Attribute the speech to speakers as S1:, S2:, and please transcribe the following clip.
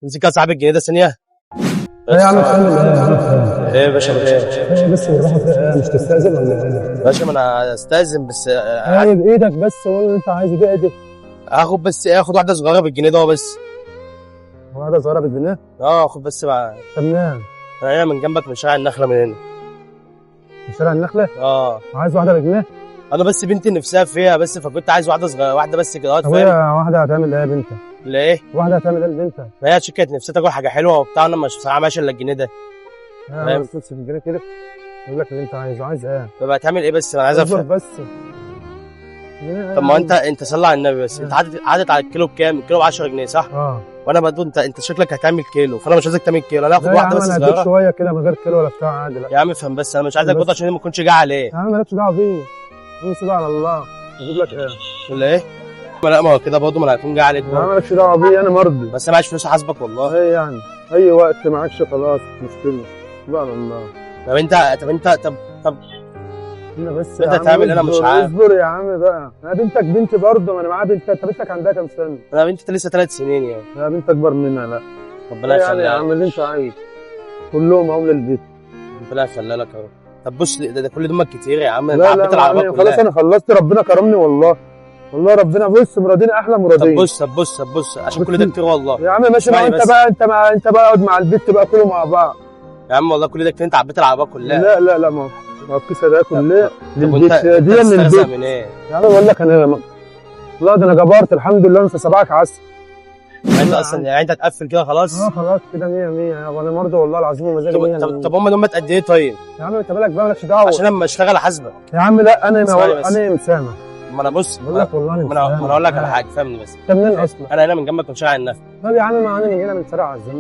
S1: امسك يا صاحب الجنيه ده ثانيه.
S2: ايه يا عم خالد،
S1: ايه يا باشا ايه؟
S2: بس بالراحه كده، مش تستاذن ولا ايه؟
S1: باشا ما انا استاذن بس
S2: ايه بايدك بس، قول اللي انت عايزه بايدك.
S1: هاخد بس ايه، اخد واحده صغيره بالجنيه ده بس.
S2: واحده صغيره بالجنيه؟
S1: اخد بس بقى.
S2: طب منين؟
S1: انا من جنبك من شارع النخله من هنا.
S2: من شارع النخله؟
S1: اه
S2: عايز واحده بالجنيه؟
S1: انا بس بنتي نفسها فيها بس، فكنت عايز واحده صغيره، واحده بس كده
S2: طب
S1: فاهم.
S2: هي واحده هتعمل ايه يا بنتك؟
S1: ليه؟
S2: واحده هتعمل ايه لبنتك؟
S1: ما هي كانت نفسها تاكل حاجه حلوه وبتاع، انا مش بصراحه ماشي الا الجنيه ده.
S2: انا بس في الجنيه كده. يقول لك اللي انت عايزه، عايز ايه؟
S1: طب هتعمل ايه بس؟ انا عايز
S2: اصبر
S1: افهم.
S2: بس.
S1: طب ما انت صلي على النبي بس، انت عدت على الكيلو بكام؟ الكيلو ب 10 جنيه صح؟
S2: اه.
S1: وانا برضه انت شكلك هتعمل كيلو، فانا مش عايزك تعمل كيلو، انا هاخد
S2: لا يا
S1: واحده
S2: عم،
S1: بس
S2: انا هديك
S1: صغيره.
S2: شويه كده من غير كيلو ولا بتاع، عادي. لا
S1: يا عم افهم بس، انا مش عايزك
S2: بس.
S1: برضه عشان ما اكونش جاي عليه.
S2: يا عم مالكش دعوه بيه، انا سيبها على الله. اجيب لك ايه؟
S1: ولا ايه؟ لا ما هو كده برضه، ما انا هكون جاي عليك
S2: يا عم
S1: برضه.
S2: مالكش دعوه بيه، انا مرضي.
S1: بس انا معيش فلوس احاسبك والله.
S2: ايه يعني؟ اي وقت معكش خلاص مش مشكله، سيبها على الله.
S1: طب
S2: انا بس
S1: انت
S2: يا عم
S1: هتعمل انا مش
S2: اصبر
S1: عارف.
S2: اصبر يا عم بقى. انا بنتك بنتي برضه، ما انا معايا بنت. انت بنتك عندها كام سنه؟
S1: انا بنتي لسه 3 سنين يعني.
S2: يا بنت اكبر منها. لا
S1: ربنا
S2: إيه يعني يا
S1: يخليها
S2: عم
S1: لك.
S2: اللي انت عايز كلهم اهم للبيت.
S1: ربنا يخليها لك اهو. طب بص ده كل دمك كتير يا عم، انت
S2: لا
S1: عبيت
S2: لا
S1: العربيه
S2: يعني
S1: كلها.
S2: خلاص انا خلصت، ربنا كرمني والله. والله ربنا بص مرادين احلى
S1: طب
S2: مرادين.
S1: بص عشان كل ده كتير والله.
S2: يا عم ماشي بقى.
S1: اسمعني
S2: انت
S1: بس.
S2: بقى انت بقى اقعد مع البيت بقى، كلوا مع بعض.
S1: يا عم والله كل ده كتير، انت عبيت العربيه كلها.
S2: لا ما هو الكيسه ده كلها
S1: طب
S2: للبيت،
S1: وانت
S2: دي
S1: تسترزق
S2: للبيت.
S1: من ايه؟
S2: يا عم بقول لك انا لا، ده انا جبرت الحمد لله، انت صباحك عسل.
S1: يعني انت اصلا يعني انت هتقفل كده خلاص؟
S2: خلاص كده 100 وانا مرضي والله العظيم، ومزاجي 100.
S1: طب هم دول قد ايه طيب؟
S2: يا عم انت مالك بقى، مالكش دعوه.
S1: عشان لما اشتغل احاسبك.
S2: يا عم لا، انا
S1: اسمعني بس.
S2: انا مسامح.
S1: ما انا بص،
S2: بقول لك والله انا
S1: ما انا اقول لك على حاجه، فهمني بس.
S2: انت منين اصلا؟
S1: انا هنا من جنبك من شارع النخل.
S2: طب يا عم ما انا من هنا من شارع عزام.